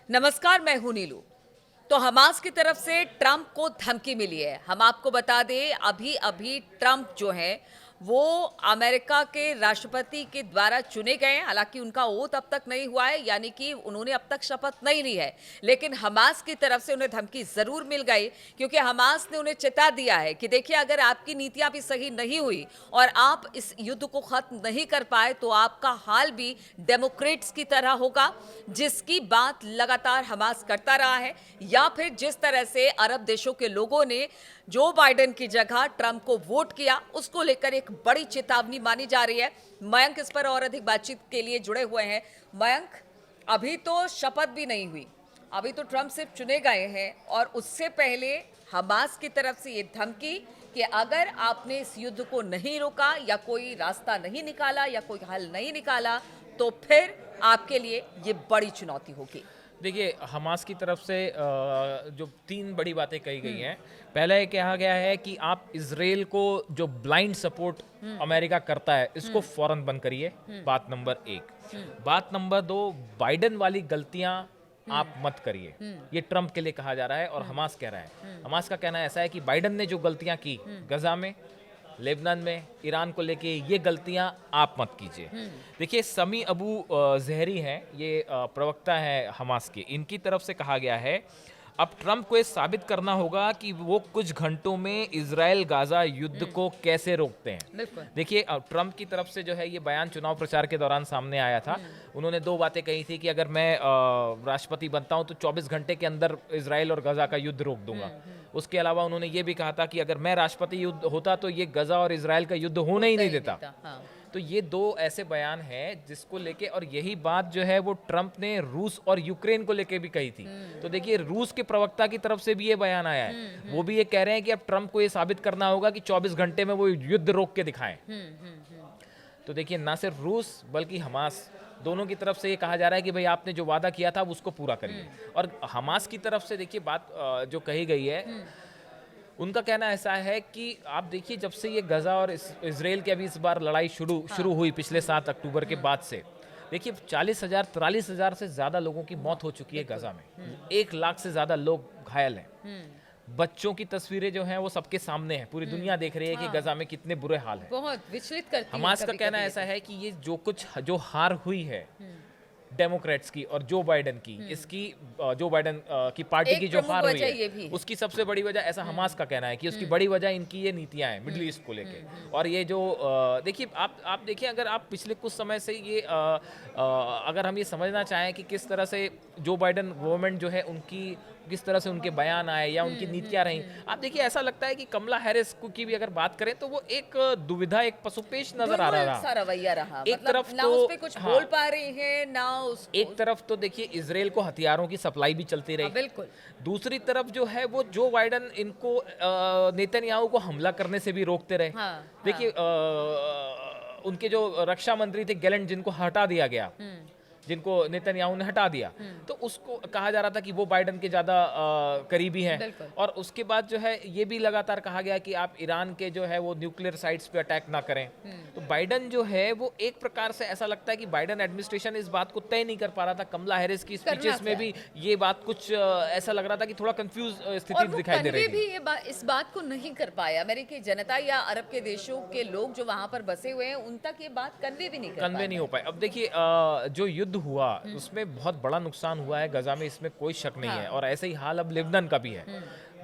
नमस्कार, मैं हूं नीलू। तो हमास की तरफ से ट्रंप को धमकी मिली है। हम आपको बता दें, अभी अभी ट्रंप जो है वो अमेरिका के राष्ट्रपति के द्वारा चुने गए हैं। हालांकि उनका ओथ अब तक नहीं हुआ है, यानी कि उन्होंने अब तक शपथ नहीं ली है, लेकिन हमास की तरफ से उन्हें धमकी जरूर मिल गई, क्योंकि हमास ने उन्हें चेता दिया है कि देखिए, अगर आपकी नीतियां भी सही नहीं हुई और आप इस युद्ध को खत्म नहीं कर पाए तो आपका हाल भी डेमोक्रेट्स की तरह होगा, जिसकी बात लगातार हमास करता रहा है। या फिर जिस तरह से अरब देशों के लोगों ने जो बाइडेन की जगह ट्रंप को वोट किया, उसको लेकर एक बड़ी चेतावनी मानी जा रही है। मयंक इस पर और अधिक बातचीत के लिए जुड़े हुए हैं। मयंक, अभी तो शपथ भी नहीं हुई, अभी तो ट्रंप सिर्फ चुने गए हैं, और उससे पहले हमास की तरफ से ये धमकी कि अगर आपने इस युद्ध को नहीं रोका या कोई रास्ता नहीं निकाला या कोई हल नहीं निकाला तो फिर आपके लिए ये बड़ी चुनौती होगी। देखिए, हमास की तरफ से जो तीन बड़ी बातें कही गई हैं। पहला ये कहा गया है कि आप इसराइल को जो ब्लाइंड सपोर्ट अमेरिका करता है, इसको फौरन बंद करिए। बात नंबर एक। बात नंबर दो, बाइडेन वाली गलतियां आप मत करिए। ये ट्रंप के लिए कहा जा रहा है और हमास कह रहा है। हमास का कहना ऐसा है कि बाइडेन ने जो गलतियां की गजा में, लेबनान में, ईरान को लेके, ये गलतियां आप मत कीजिए। देखिए, समी अबू जहरी हैं, ये प्रवक्ता है हमास के। इनकी तरफ से कहा गया है अब ट्रंप को ये साबित करना होगा कि वो कुछ घंटों में इजराइल गाजा युद्ध को कैसे रोकते हैं। देखिए, ट्रंप की तरफ से जो है ये बयान चुनाव प्रचार के दौरान सामने आया था। उन्होंने दो बातें कही थी कि अगर मैं राष्ट्रपति बनता हूं तो 24 घंटे के अंदर इजराइल और गजा का युद्ध रोक दूंगा। उसके अलावा उन्होंने ये भी कहा था कि अगर मैं राष्ट्रपति युद्ध होता तो ये गजा और इजराइल का युद्ध होने ही नहीं देता। तो ये दो ऐसे बयान हैं जिसको लेके, और यही बात जो है वो ट्रंप ने रूस और यूक्रेन को लेके भी कही थी। तो देखिए, रूस के प्रवक्ता की तरफ से भी ये बयान आया है। वो भी ये कह रहे हैं कि अब ट्रंप को ये साबित करना होगा कि 24 घंटे में वो युद्ध रोक के दिखाएं। तो देखिए, ना सिर्फ रूस बल्कि हमास, दोनों की तरफ से ये कहा जा रहा है कि भाई आपने जो वादा किया था उसको पूरा करिए। और हमास की तरफ से देखिए बात जो कही गई है, उनका कहना ऐसा है कि आप देखिए, जब से ये गजा और इसराइल की अभी इस बार लड़ाई शुरू हुई पिछले 7 अक्टूबर के बाद से, देखिए 40,000 43,000 से ज़्यादा लोगों की मौत हो चुकी है गजा में। 1 लाख से ज़्यादा लोग घायल हैं। बच्चों की तस्वीरें जो हैं वो सबके सामने हैं। पूरी दुनिया देख रही है कि गजा में कितने बुरे हाल हैं। बहुत विचलित करती है। हमास का कहना ऐसा है कि ये जो हार हुई है डेमोक्रेट्स की और जो बाइडेन की, इसकी जो बाइडेन की पार्टी की जो हार हुई है, उसकी सबसे बड़ी वजह, ऐसा हमास का कहना है कि उसकी बड़ी वजह इनकी ये नीतियां हैं मिडिल ईस्ट को लेके। और ये जो देखिए, आप देखिए, अगर आप पिछले कुछ समय से ये अगर हम ये समझना चाहें कि किस तरह से जो बाइडेन गवर्नमेंट जो है उनकी किस तरह से उनके बयान आए या उनकी नीतियां रहीं, आप देखिए ऐसा लगता है कि कमला हैरिस की भी अगर बात करें तो वो एक दुविधा, एक पसुपेश नजर आ रहा सा रवैया रहा। एक मतलब तरफ ना तो उस पे कुछ बोल पा रही है ना एक तरफ तो देखिए इजराइल को हथियारों की सप्लाई भी चलती रही। बिल्कुल। दूसरी तरफ जो है वो जो बाइडेन इनको नेतन्याहू को हमला करने से भी रोकते रहे। देखिए, उनके जो रक्षा मंत्री थे गैलेंट, जिनको हटा दिया गया, जिनको नेतन्याहू ने हटा दिया, तो उसको कहा जा रहा था कि वो बाइडेन के ज़्यादा करीबी हैं। और उसके बाद जो है ये भी लगातार कहा गया कि आप ईरान के जो है वो न्यूक्लियर साइट्स पे अटैक ना करें। तो बाइडेन जो है वो एक प्रकार से ऐसा लगता है कि बाइडेन एडमिनिस्ट्रेशन इस बात को तय नहीं कर पा रहा था। कमला हैरिस की स्पीचेस में भी ये बात कुछ ऐसा लग रहा था कि थोड़ा कंफ्यूज स्थिति दिखाई दे रही थी। इस बात को नहीं कर पाया। अमेरिकी जनता या अरब के देशों के लोग जो वहां पर बसे हुए हैं, उन तक ये बात कन्वे नहीं हो पाए। अब देखिए, जो युद्ध हुआ उसमें बहुत बड़ा नुकसान हुआ है गजा में, इसमें कोई शक नहीं है। और ऐसे ही हाल अब लेबनान का भी है।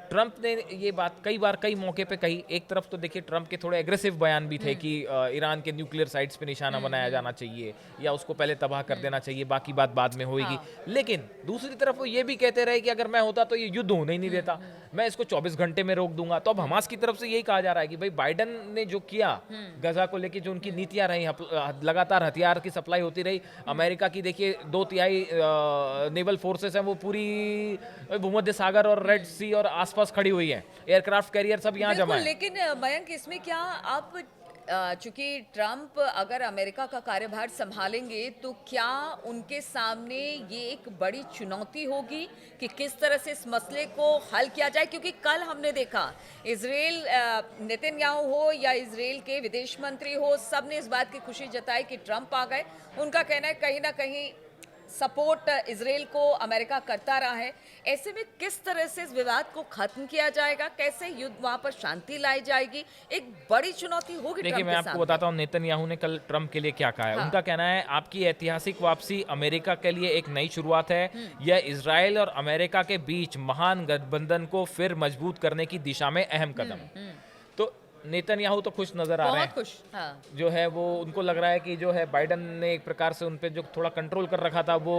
ट्रंप ने ये बात कई बार कई मौके पे कही। एक तरफ तो देखिए ट्रंप के थोड़े एग्रेसिव बयान भी थे कि ईरान के न्यूक्लियर साइट्स पे निशाना बनाया जाना चाहिए या उसको पहले तबाह कर देना चाहिए, बाकी बात बाद में होगी। लेकिन दूसरी तरफ वो ये भी कहते रहे कि अगर मैं होता तो ये युद्ध होने ही नहीं देता, मैं इसको 24 घंटे में रोक दूंगा। तो अब हमास की तरफ से यही कहा जा रहा है कि भाई बाइडेन ने जो किया गजा को लेकर, जो उनकी नीतियां रही, लगातार हथियार की सप्लाई होती रही। अमेरिका की देखिए 2/3 नेवल फोर्सेस हैं, वो पूरी भूमध्य सागर और रेड सी और आसपास खड़ी हुई है। एयरक्राफ्ट कैरियर सब यहाँ जमा है। लेकिन मयंक, इसमें क्या आप चूंकि ट्रंप अगर अमेरिका का कार्यभार संभालेंगे तो क्या उनके सामने ये एक बड़ी चुनौती होगी कि किस तरह से इस मसले को हल किया जाए? क्योंकि कल हमने देखा इजराइल, नेतन्याहू हो या इजराइल के विदेश मंत्री हो, सब ने इस बात की खुशी जताई कि ट्रंप आ गए। उनका कहना है कहीं ना कहीं सपोर्ट इसराइल को अमेरिका करता रहा है। ऐसे में किस तरह से इस विवाद को खत्म किया जाएगा, कैसे युद्ध वहां पर शांति लाई जाएगी, एक बड़ी चुनौती होगी देखिए ट्रंप मैं के आपको सामने। बताता हूँ नेतन्याहू ने कल ट्रंप के लिए क्या कहा है। हाँ। उनका कहना है आपकी ऐतिहासिक वापसी अमेरिका के लिए एक नई शुरुआत है। यह इसराइल और अमेरिका के बीच महान गठबंधन को फिर मजबूत करने की दिशा में अहम कदम है। तो नेतन्याहू तो खुश नजर आ रहे बहुत हैं। खुश। हाँ। जो है वो उनको लग रहा है कि जो है बाइडन ने एक प्रकार से उन पे जो थोड़ा कंट्रोल कर रखा था वो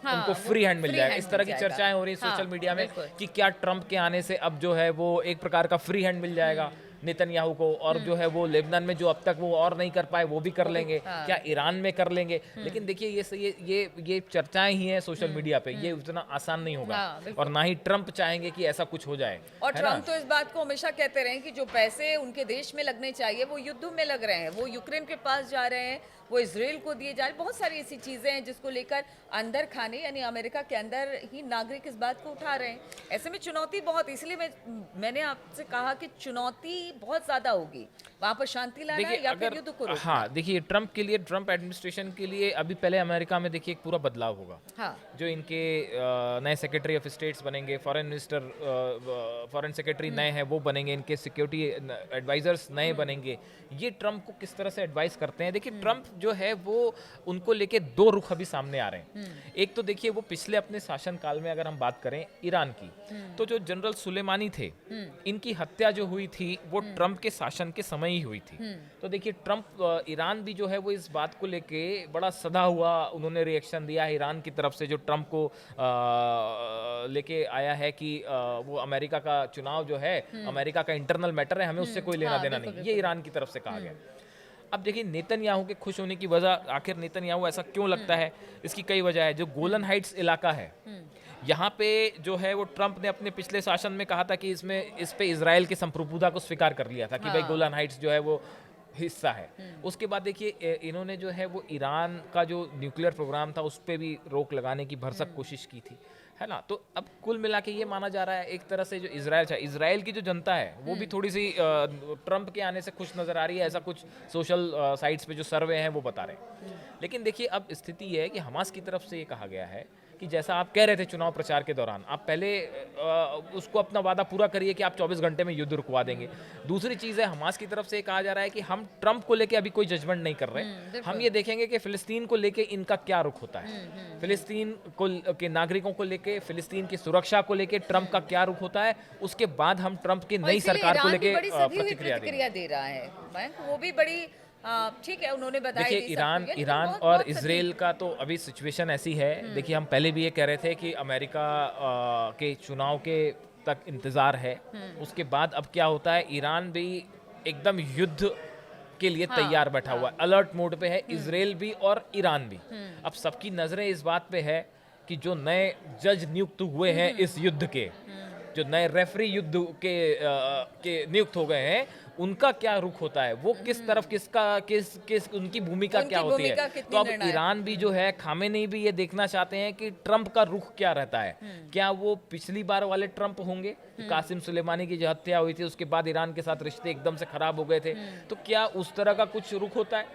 हाँ, उनको वो फ्री हैंड मिल फ्री जाएगा। हैंड इस तरह मिल की जाएगा। चर्चाएं हो रही हैं हाँ, सोशल मीडिया में बिल्कुल। कि क्या ट्रंप के आने से अब जो है वो एक प्रकार का फ्री हैंड मिल जाएगा नेतन्याहू को, और जो है वो लेबनान में जो अब तक वो और नहीं कर पाए वो भी कर लेंगे, हाँ। क्या ईरान में कर लेंगे। लेकिन देखिए ये चर्चाएं ही हैं सोशल मीडिया पे, ये उतना आसान नहीं होगा। हाँ, बिल्कुल। और ना ही ट्रंप चाहेंगे कि ऐसा कुछ हो जाए, और है ना? ट्रंप तो इस बात को हमेशा कहते रहे हैं कि जो पैसे उनके देश में लगने चाहिए वो युद्ध में लग रहे हैं, वो यूक्रेन के पास जा रहे हैं, वो इसराइल को दिए जा रहे हैं। बहुत सारी ऐसी चीजें हैं जिसको लेकर अंदर खाने यानी अमेरिका के अंदर ही नागरिक इस बात को उठा रहे हैं। ऐसे में चुनौती बहुत, इसलिए मैंने आपसे कहा कि चुनौती बहुत ज्यादा होगी वहां पर शांति लाना देखिए या फिर अगर युद्ध को रोकना। हाँ देखिए ट्रंप के लिए, ट्रंप एडमिनिस्ट्रेशन के लिए अभी पहले अमेरिका में देखिए एक पूरा बदलाव होगा। हाँ। जो इनके नए सेक्रेटरी ऑफ स्टेट्स बनेंगे, फॉरेन मिनिस्टर, फॉरेन सेक्रेटरी नए हैं वो बनेंगे, इनके सिक्योरिटी एडवाइजर्स नए बनेंगे। ये ट्रंप को किस तरह से एडवाइस करते हैं। देखिए ट्रंप जो है वो उनको लेके दो रुख अभी सामने आ रहे हैं। एक तो देखिए वो पिछले अपने शासनकाल में अगर हम बात करें ईरान की, तो जो जनरल सुलेमानी थे इनकी हत्या जो हुई थी वो ट्रंप के शासन के समय ही हुई थी। तो देखिए ट्रंप ईरान भी जो है वो इस बात को लेके बड़ा सधा हुआ उन्होंने रिएक्शन दिया है ईरान की तरफ से, जो ट्रंप को लेके आया है कि वो अमेरिका का चुनाव जो है अमेरिका का इंटरनल मैटर है, हमें उससे कोई लेना हाँ, देना बिल्कुल, नहीं, ये ईरान की तरफ से कहा गया। अब देखिए नेतन्याहू के खुश होने की वजह, आखिर नेतन्याहू ऐसा क्यों लगता है, इसकी कई वजह है। जो गोलन हाइट्स इलाका है यहाँ पे जो है वो ट्रंप ने अपने पिछले शासन में कहा था कि इस पे इजराइल के संप्रभुता को स्वीकार कर लिया था कि भाई गोलन हाइट्स जो है वो हिस्सा है। उसके बाद देखिए इन्होंने जो है वो ईरान का जो न्यूक्लियर प्रोग्राम था उस पर भी रोक लगाने की भरसक कोशिश की थी, है ना। तो अब कुल मिला के ये माना जा रहा है एक तरह से जो इजराइल की जो जनता है वो भी थोड़ी सी ट्रंप के आने से खुश नजर आ रही है, ऐसा कुछ सोशल साइट्स पे जो सर्वे हैं वो बता रहे हैं। लेकिन देखिए अब स्थिति ये है कि हमास की तरफ से ये कहा गया है कि जैसा आप कह रहे थे चुनाव प्रचार के दौरान, आप पहले उसको अपना वादा पूरा करिए कि आप 24 घंटे में युद्ध रुकवा देंगे। दूसरी चीज़ है हमास की तरफ से कहा जा रहा है कि हम ट्रंप को लेके अभी कोई जजमेंट नहीं कर रहे, हम ये देखेंगे कि फिलिस्तीन को लेके इनका क्या रुख होता है, फिलिस्तीन को के नागरिकों को लेके, फिलिस्तीन की सुरक्षा को लेके ट्रंप का क्या रुख होता है, उसके बाद हम ट्रंप की और नई इसीलिए सरकार को ईरान भी लेके बड़ी सधी हुई प्रतिक्रिया देंगे। प्रतिक्रिया दे रहा है बैंक, वो भी बड़ी ठीक है, उन्होंने बताया देखिए नहीं ईरान सबको, लेकिन ईरान बहुत- और बहुत सदी- इसराइल का तो अभी सिचुएशन ऐसी है। देखिए हम पहले भी ये कह रहे थे कि अमेरिका के चुनाव के तक इंतज़ार है, उसके बाद अब क्या होता है, ईरान भी एकदम युद्ध के लिए तैयार बैठा हुआ है, अलर्ट मोड पे है, इसराइल भी और ईरान भी। अब सबकी नज़रें इस बात पे है कि जो नए जज नियुक्त हुए हैं इस युद्ध के, जो नए रेफरी युद्ध के नियुक्त हो गए हैं, उनका क्या रुख होता है, वो किस तरफ किस उनकी भूमिका उनकी क्या होती भूमिका है। कितनी तो अब निर्णायक। ईरान भी जो है, खामेनेई भी ये देखना चाहते हैं कि ट्रंप का रुख क्या रहता है। क्या वो पिछली बार वाले ट्रंप होंगे, कासिम सुलेमानी की जो हत्या हुई थी उसके बाद ईरान के साथ रिश्ते एकदम से खराब हो गए थे, तो क्या उस तरह का कुछ रुख होता है।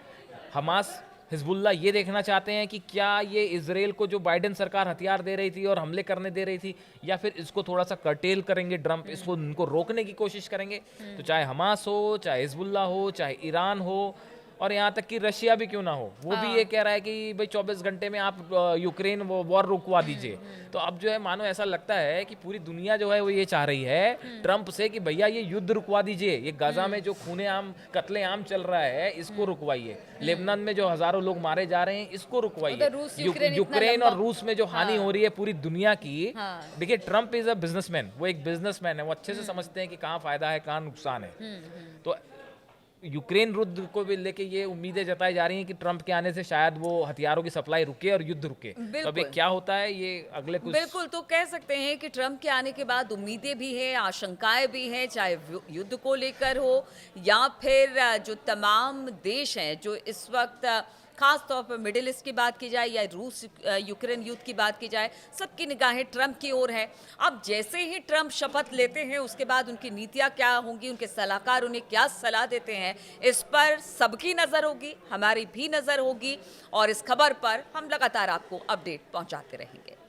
हमास हिजबुल्लाह ये देखना चाहते हैं कि क्या ये इजराइल को जो बाइडेन सरकार हथियार दे रही थी और हमले करने दे रही थी, या फिर इसको थोड़ा सा कर्टेल करेंगे ट्रंप, इसको इनको रोकने की कोशिश करेंगे। तो चाहे हमास हो, चाहे हिजबुल्लाह हो, चाहे ईरान हो, और यहाँ तक कि रशिया भी क्यों ना हो, वो भी ये कह रहा है कि भाई 24 घंटे में आप यूक्रेन वॉर रुकवा दीजिए। तो अब जो है मानो ऐसा लगता है कि पूरी दुनिया जो है वो ये चाह रही है ट्रंप से कि भैया ये युद्ध रुकवा दीजिए, ये गाजा में जो खूने आम कत्ले आम चल रहा है इसको रुकवाइए, लेबनान में जो हजारों लोग मारे जा रहे हैं इसको उधर रुकवाइए, रूस, यूक्रेन इतना यूक्रेन और लंबा- रूस में जो हानि हो रही है पूरी दुनिया की। हाँ। देखिए ट्रंप इज अ बिजनेसमैन, वो एक बिजनेसमैन है, वो अच्छे से समझते हैं कि कहाँ फायदा है कहाँ नुकसान है। तो यूक्रेन युद्ध को भी लेके ये उम्मीदें जताई जा रही हैं कि ट्रंप के आने से शायद वो हथियारों की सप्लाई रुके और युद्ध रुके। तो अब ये क्या होता है ये अगले कुछ बिल्कुल, तो कह सकते हैं कि ट्रंप के आने के बाद उम्मीदें भी हैं, आशंकाएं भी हैं, चाहे युद्ध को लेकर हो या फिर जो तमाम देश हैं जो इस वक्त खास तौर पर मिडिल ईस्ट की बात की जाए या रूस यूक्रेन युद्ध की बात की जाए, सबकी निगाहें ट्रंप की ओर है। अब जैसे ही ट्रंप शपथ लेते हैं उसके बाद उनकी नीतियां क्या होंगी, उनके सलाहकार उन्हें क्या सलाह देते हैं, इस पर सबकी नजर होगी, हमारी भी नजर होगी और इस खबर पर हम लगातार आपको अपडेट पहुंचाते रहेंगे।